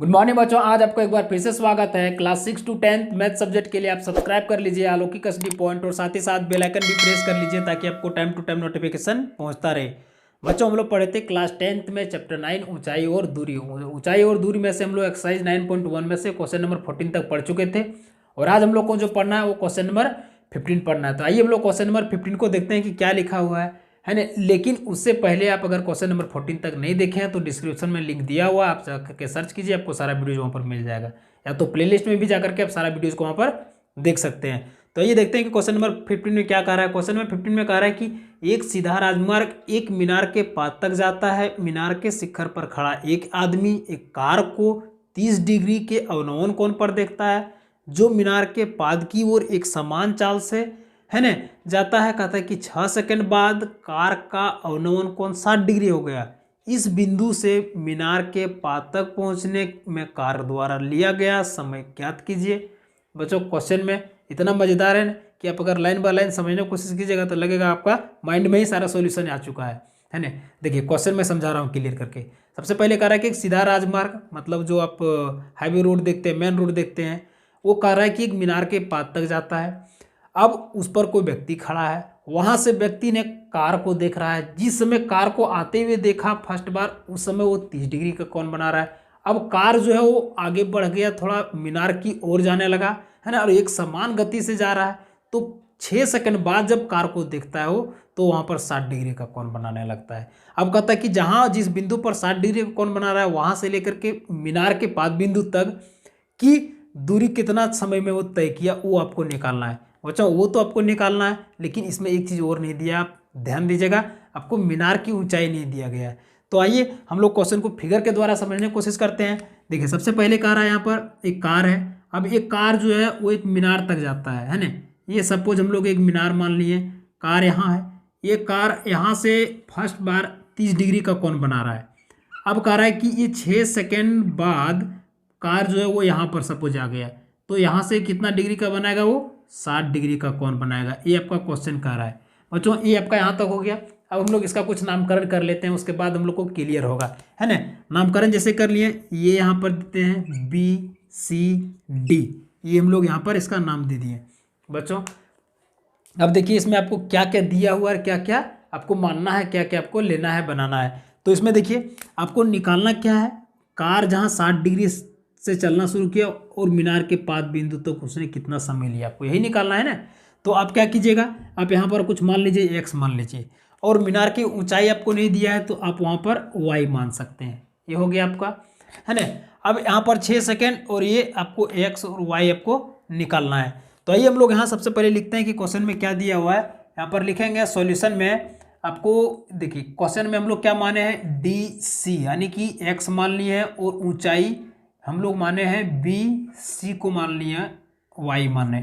Good morning बच्चों, आज आपको एक बार फिर से स्वागत है। क्लास 6 to 10 मैथ सब्जेक्ट के लिए आप सब्सक्राइब कर लीजिए अलौकिक एसडी पॉइंट और साथ ही साथ बेल आइकन भी प्रेस कर लीजिए ताकि आपको टाइम टू टाइम नोटिफिकेशन पहुंचता रहे। बच्चों, हम लोग पढ़े थे क्लास 10th में चैप्टर 9 ऊंचाई और दूरी। ऊंचाई और दूरी में से हम लोग एक्सरसाइज 9.1 में से क्वेश्चन नंबर 14 तक पढ़ चुके थे और आज हम लोग को जो पढ़ना है वो क्वेश्चन नंबर 15 पढ़ना है। तो आइए हम लोग क्वेश्चन नंबर 15 को देखते हैं कि क्या लिखा हुआ है ना। लेकिन उससे पहले आप अगर क्वेश्चन नंबर 14 तक नहीं देखे हैं तो डिस्क्रिप्शन में लिंक दिया हुआ, आप जाकर सर्च कीजिए, आपको सारा वीडियोज वहाँ पर मिल जाएगा, या तो प्लेलिस्ट में भी जाकर के आप सारा वीडियोज को वहाँ पर देख सकते हैं। तो ये देखते हैं कि क्वेश्चन नंबर 15 में क्या कह रहा है। क्वेश्चन नंबर 15 में कह रहा है कि एक सीधा राजमार्ग एक मीनार के पाद तक जाता है। मीनार के शिखर पर खड़ा एक आदमी एक कार को 30 डिग्री के अवनमन कोण पर देखता है जो मीनार के पाद की ओर एक समान चाल से है ना जाता है। कहता है कि 6 सेकंड बाद कार का अवनमन कोण 60 डिग्री हो गया। इस बिंदु से मीनार के पाद तक पहुंचने में कार द्वारा लिया गया समय ज्ञात कीजिए। बच्चों, क्वेश्चन में इतना मजेदार है कि आप अगर लाइन बाय लाइन समझने की कोशिश कीजिएगा तो लगेगा आपका माइंड में ही सारा सॉल्यूशन आ चुका है ना। देखिए क्वेश्चन में समझा रहा हूँ क्लियर करके। सबसे पहले कह रहा है कि एक सीधा राजमार्ग, मतलब जो आप हाईवे रोड देखते हैं, मेन रोड देखते हैं, वो कह रहा है कि एक मीनार के पाद तक जाता है। अब उस पर कोई व्यक्ति खड़ा है, वहां से व्यक्ति ने कार को देख रहा है। जिस समय कार को आते हुए देखा फर्स्ट बार, उस समय वो 30 डिग्री का कोण बना रहा है। अब कार जो है वो आगे बढ़ गया, थोड़ा मीनार की ओर जाने लगा है ना, और एक समान गति से जा रहा है। तो 6 सेकंड बाद जब कार को देखता है वो, तो वहां पर 60 डिग्री का कोण बनाने लगता है। अब कहता है कि जहां जिस बिंदु पर 60 डिग्री का कोण बना रहा है वहां से लेकर के मीनार के पाद बिंदु तक की दूरी कितना समय में वो तय किया, वो आपको निकालना है। बच्चों, वो तो आपको निकालना है, लेकिन इसमें एक चीज़ और नहीं दिया, आप ध्यान दीजिएगा, आपको मीनार की ऊंचाई नहीं दिया गया है। तो आइए हम लोग क्वेश्चन को फिगर के द्वारा समझने की कोशिश करते हैं। देखिए सबसे पहले कह रहा है यहाँ पर एक कार है। अब एक कार जो है वो एक मीनार तक जाता है ना। ये सपोज हम लोग एक मीनार मान लिए, कार यहाँ है, ये कार यहाँ से फर्स्ट बार 30 डिग्री का कोण बना रहा है। अब कह रहा है कि ये 6 सेकेंड बाद कार जो है वो यहाँ पर सपोज आ गया, तो यहाँ से कितना डिग्री का बनाएगा, वो 60 डिग्री का कोण बनाएगा। ये आपका क्वेश्चन कह रहा है। बच्चों, ये आपका यहाँ तक हो गया। अब हम लोग इसका कुछ नामकरण कर लेते हैं, उसके बाद हम लोग को क्लियर होगा, है ना। नामकरण जैसे कर लिए, ये यहाँ पर देते हैं BCD, ये हम लोग यहाँ पर इसका नाम दे दिए। बच्चों, अब देखिए इसमें आपको क्या क्या दिया हुआ है, क्या क्या आपको मानना है, क्या क्या आपको लेना है, बनाना है। तो इसमें देखिए आपको निकालना क्या है, कार जहाँ 60 डिग्री से चलना शुरू किया और मीनार के पाद बिंदु तक तो उसने कितना समय लिया, आपको यही निकालना है ना। तो आप क्या कीजिएगा, आप यहाँ पर कुछ मान लीजिए, x मान लीजिए, और मीनार की ऊंचाई आपको नहीं दिया है तो आप वहाँ पर y मान सकते हैं। ये हो गया आपका, है ना। अब यहाँ पर 6 सेकेंड और ये आपको x और y आपको निकालना है। तो आइए हम लोग यहाँ सबसे पहले लिखते हैं कि क्वेश्चन में क्या दिया हुआ है। यहाँ पर लिखेंगे सॉल्यूशन में, आपको देखिए क्वेश्चन में हम लोग क्या माने हैं, DC यानी कि x मान लिए हैं, और ऊंचाई हम लोग माने हैं BC को मान लिया, y माने।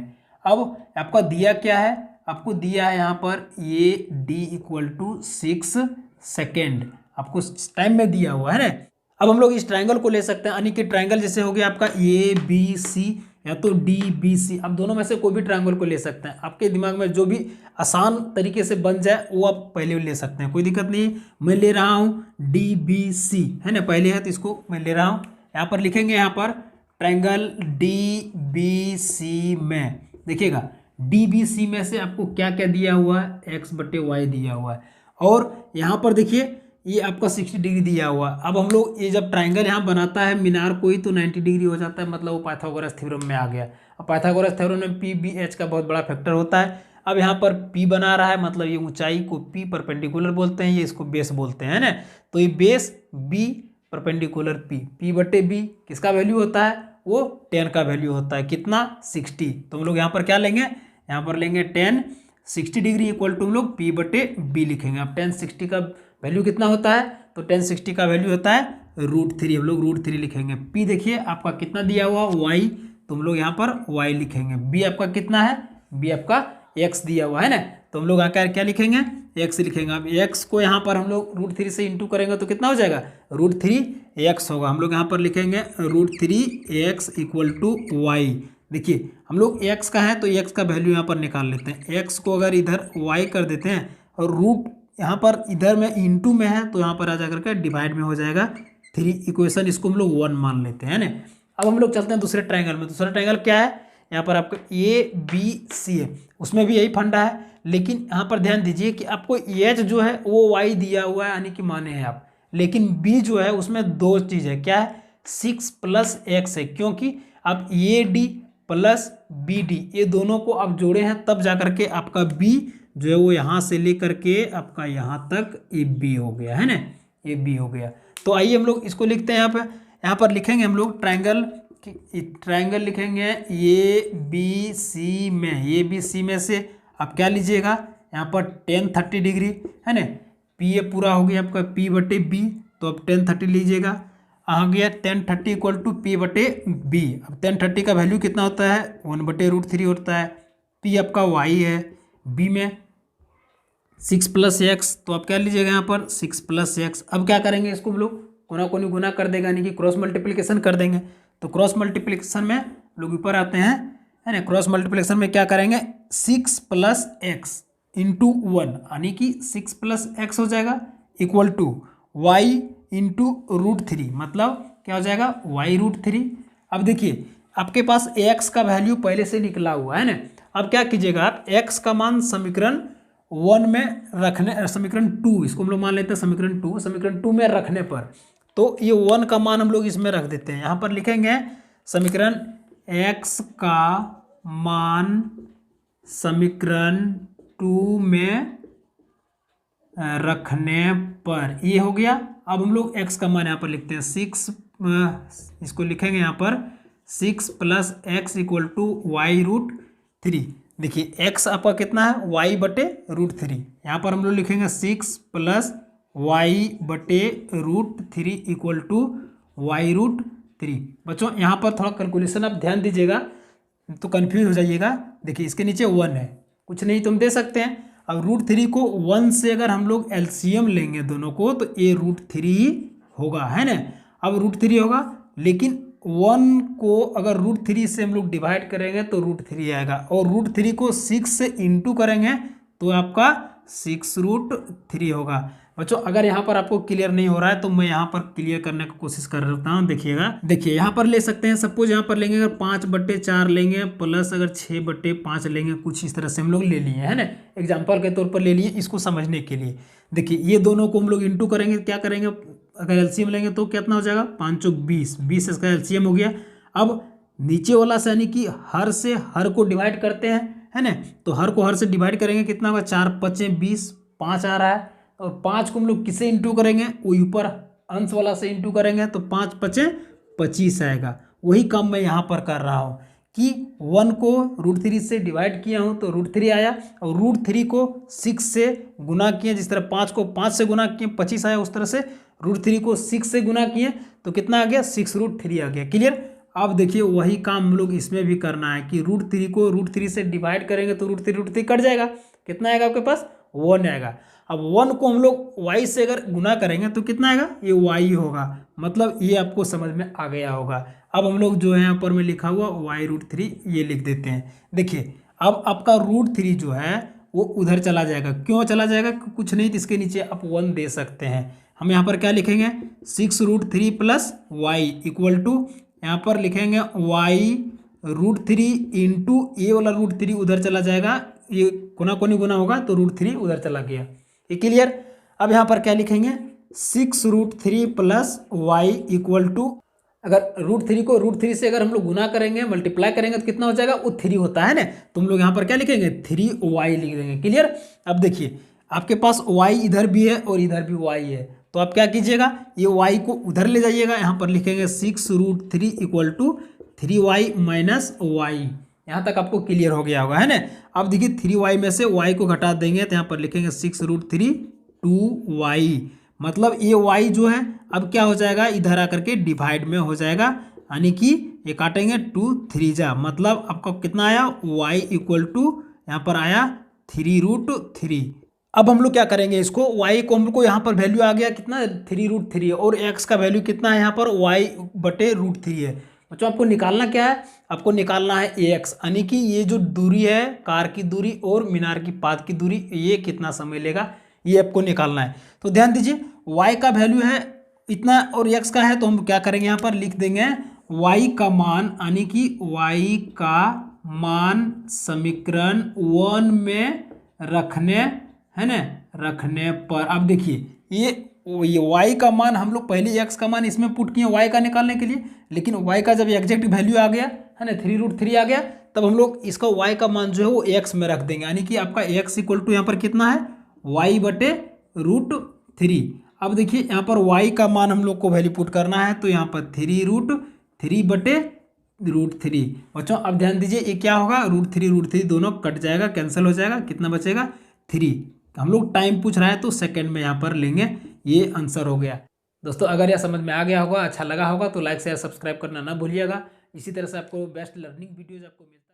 अब आपका दिया क्या है, आपको दिया है यहाँ पर ये D = 6 सेकेंड, आपको टाइम में दिया हुआ है ना। अब हम लोग इस ट्रायंगल को ले सकते हैं, यानी कि ट्रायंगल जैसे हो गया आपका ABC या तो DBC। आप दोनों में से कोई भी ट्रायंगल को ले सकते हैं, आपके दिमाग में जो भी आसान तरीके से बन जाए वो आप पहले ले सकते हैं, कोई दिक्कत नहीं। मैं ले रहा हूँ DBC, है ना, पहले है तो इसको मैं ले रहा हूँ। यहाँ पर लिखेंगे, यहाँ पर ट्रायंगल DBC में देखिएगा, DBC में से आपको क्या क्या दिया हुआ है, x/y दिया हुआ है, और यहाँ पर देखिए ये आपका 60 डिग्री दिया हुआ। अब हम लोग ये जब ट्रायंगल यहाँ बनाता है मीनार कोई, तो 90 डिग्री हो जाता है, मतलब वो पाइथागोरस थ्योरम में आ गया। अब पाइथागोरस थ्योरम में PBH का बहुत बड़ा फैक्टर होता है। अब यहाँ पर P बना रहा है, मतलब ये ऊंचाई को P परपेंडिकुलर बोलते हैं, ये इसको बेस बोलते हैं ना। तो ये बेस B परपेंडिकुलर P/B किसका वैल्यू होता है, वो 10 का वैल्यू होता है, कितना, 60। तो हम लोग यहाँ पर क्या लेंगे, यहाँ पर लेंगे 10, 60 डिग्री इक्वल टू हम लोग P/B लिखेंगे। अब 10 60 का वैल्यू कितना होता है, तो 10 60 का वैल्यू होता है √3, हम लोग √3 लिखेंगे। P देखिए आपका कितना दिया हुआ, y, तो हम लोग यहाँ पर y लिखेंगे। B आपका कितना है, B आपका x दिया हुआ है ना, तो हम लोग आकर क्या लिखेंगे, x लिखेंगे। अब x को यहाँ पर हम लोग √3 से इंटू करेंगे तो कितना हो जाएगा, √3x होगा। हम लोग यहाँ पर लिखेंगे √3x = y। देखिए हम लोग x का है तो x का वैल्यू यहाँ पर निकाल लेते हैं। x को अगर इधर y कर देते हैं और रूट यहाँ पर इधर में इंटू में है तो यहाँ पर आ जाकर के डिवाइड में हो जाएगा 3 इक्वेशन इसको हम लोग 1 मान लेते हैं ना। अब हम लोग चलते हैं दूसरे ट्रायंगल में। दूसरा ट्रायंगल क्या है, यहाँ पर आपका ABC है, उसमें भी यही फंडा है, लेकिन यहाँ पर ध्यान दीजिए कि आपको H जो है वो Y दिया हुआ है, यानी कि माने हैं आप, लेकिन B जो है उसमें 2 चीज़ है, क्या है, 6 + x है, क्योंकि आप AD + BD ये दोनों को आप जोड़े हैं तब जा करके आपका B जो है वो यहाँ से लेकर के आपका यहाँ तक AB हो गया है ना, AB हो गया। तो आइए हम लोग इसको लिखते हैं यहाँ पर लिखेंगे हम लोग ट्रायंगल लिखेंगे ABC में, ABC में से आप क्या लीजिएगा, यहाँ पर 10 30 डिग्री है ना, P ये पूरा हो गया आपका P/B, तो अब 10 30 लीजिएगा, आ गया 10 30 = P/B। अब 10 30 का वैल्यू कितना होता है, 1/√3 होता है। P आपका Y है, B में 6 + x, तो आप क्या लीजिएगा यहाँ पर 6 + x। अब क्या करेंगे, इसको हम लोग कोना कोनी गुना कर देगा, यानी कि क्रॉस मल्टीप्लिकेशन कर देंगे। तो क्रॉस मल्टीप्लिकेशन में लोग ऊपर आते हैं है ना, क्रॉस मल्टीप्लिकेशन में क्या करेंगे, 6 + x × 1, यानी कि 6 + x हो जाएगा इक्वल टू y × √3, मतलब क्या हो जाएगा, y√3। अब देखिए आपके पास x का वैल्यू पहले से निकला हुआ है ना। अब क्या कीजिएगा, आप x का मान समीकरण 1 में रखने, समीकरण 2 इसको हम लोग मान लेते हैं, समीकरण 2 में रखने पर, तो ये 1 का मान हम लोग इसमें रख देते हैं। यहाँ पर लिखेंगे समीकरण x का मान समीकरण 2 में रखने पर, ये हो गया। अब हम लोग x का मान यहाँ पर लिखते हैं 6, इसको लिखेंगे यहाँ पर 6 + x = y√3। देखिए x आपका कितना है, y/√3, यहाँ पर हम लोग लिखेंगे 6 + y/√3 = y√3। बच्चों यहाँ पर थोड़ा कैलकुलेशन आप ध्यान दीजिएगा, तो कंफ्यूज हो जाइएगा। देखिए इसके नीचे 1 है, कुछ नहीं तुम दे सकते हैं। अब √3 को 1 से अगर हम लोग LCM लेंगे दोनों को, तो ये √3 ही होगा है ना। अब √3 होगा, लेकिन 1 को अगर √3 से हम लोग डिवाइड करेंगे तो √3 आएगा, और √3 को 6 से इंटू करेंगे तो आपका 6√3 होगा। बच्चों अगर यहाँ पर आपको क्लियर नहीं हो रहा है तो मैं यहाँ पर क्लियर करने की कोशिश कर रहा हूँ। देखिएगा, देखिए यहाँ पर ले सकते हैं, सपोज यहाँ पर लेंगे अगर 5/4 लेंगे, प्लस अगर 6/5 लेंगे, कुछ इस तरह से हम लोग ले लिए है ना, एग्जाम्पल के तौर पर ले लिए इसको समझने के लिए। देखिए ये दोनों को हम लोग इंटू करेंगे, क्या करेंगे, अगर एलसीएम लेंगे तो कितना हो जाएगा, 5 × 20, 20 इसका एलसीएम हो गया। अब नीचे वाला से यानी कि हर से हर को डिवाइड करते हैं है ना, तो हर को हर से डिवाइड करेंगे, कितना होगा, 4 × 5 = 20, 5 आ रहा है, और 5 को हम लोग किससे इंटू करेंगे, वो ऊपर अंश वाला से इंटू करेंगे, तो 5 × 5 = 25 आएगा। वही काम मैं यहाँ पर कर रहा हूँ कि 1 को √3 से डिवाइड किया हूँ तो √3 आया, और √3 को 6 से गुना किए, जिस तरह 5 को 5 से गुना किए 25 आया, उस तरह से √3 को 6 से गुना किए तो कितना आ गया, 6√3 आ गया। क्लियर। अब देखिए वही काम हम लोग इसमें भी करना है कि √3 को √3 से डिवाइड करेंगे तो √3 कट जाएगा, कितना आएगा आपके पास, 1 आएगा। अब 1 को हम लोग y से अगर गुना करेंगे तो कितना आएगा, ये y होगा, मतलब ये आपको समझ में आ गया होगा। अब हम लोग जो है यहाँ पर में लिखा हुआ y√3 ये लिख देते हैं। देखिए अब आपका √3 जो है वो उधर चला जाएगा, क्यों चला जाएगा, कुछ नहीं, तो इसके नीचे आप 1 दे सकते हैं। हम यहाँ पर क्या लिखेंगे, 6√3 + y इक्वल टू, यहाँ पर लिखेंगे y√3 इंटू ये वाला √3 उधर चला जाएगा, ये कोना कोनी गुना होगा तो √3 उधर चला गया, ये क्लियर। अब यहाँ पर क्या लिखेंगे, 6√3 + y इक्वल टू, अगर √3 को √3 से अगर हम लोग गुना करेंगे, मल्टीप्लाई करेंगे तो कितना हो जाएगा, वो 3 होता है ना, तो हम लोग यहाँ पर क्या लिखेंगे, 3y लिख देंगे। क्लियर। अब देखिए आपके पास y इधर भी है और इधर भी y है, तो आप क्या कीजिएगा, ये y को उधर ले जाइएगा, यहाँ पर लिखेंगे 6√3 = 3y - y। यहाँ तक आपको क्लियर हो गया होगा है ना। अब देखिए 3y में से y को घटा देंगे तो यहाँ पर लिखेंगे 6√3 2y, मतलब ये y जो है अब क्या हो जाएगा, इधर आकर के डिवाइड में हो जाएगा, यानी कि ये काटेंगे 2 3 जा, मतलब आपको कितना आया, y = यहाँ पर आया 3√3। अब हम लोग क्या करेंगे, इसको y को हम लोग को यहाँ पर वैल्यू आ गया कितना, 3√3, और x का वैल्यू कितना है यहाँ पर, y/√3 है। बच्चों आपको निकालना क्या है, आपको निकालना है ax, यानी कि ये जो दूरी है, कार की दूरी और मीनार की पात की दूरी, ये कितना समय लेगा, ये आपको निकालना है। तो ध्यान दीजिए y का वैल्यू है इतना और x का है तो हम क्या करेंगे, यहाँ पर लिख देंगे y का मान, यानी कि y का मान समीकरण 1 में रखने, है ना, रखने पर। अब देखिए ये y का मान हम लोग पहले x का मान इसमें पुट किए y का निकालने के लिए, लेकिन y का जब एग्जैक्ट वैल्यू आ गया, है ना, 3√3 आ गया, तब हम लोग इसका y का मान जो है वो x में रख देंगे, यानी कि आपका x इक्वल टू यहाँ पर कितना है, y/√3। अब देखिए यहाँ पर y का मान हम लोग को वैल्यू पुट करना है, तो यहाँ पर 3√3/√3। बच्चों अब ध्यान दीजिए, ये क्या होगा, √3 दोनों कट जाएगा, कैंसिल हो जाएगा, कितना बचेगा 3। हम लोग टाइम पूछ रहा है तो सेकंड में यहाँ पर लेंगे, ये आंसर हो गया। दोस्तों अगर यह समझ में आ गया होगा, अच्छा लगा होगा, तो लाइक शेयर सब्सक्राइब करना ना भूलिएगा। इसी तरह से आपको बेस्ट लर्निंग वीडियोज आपको मिलती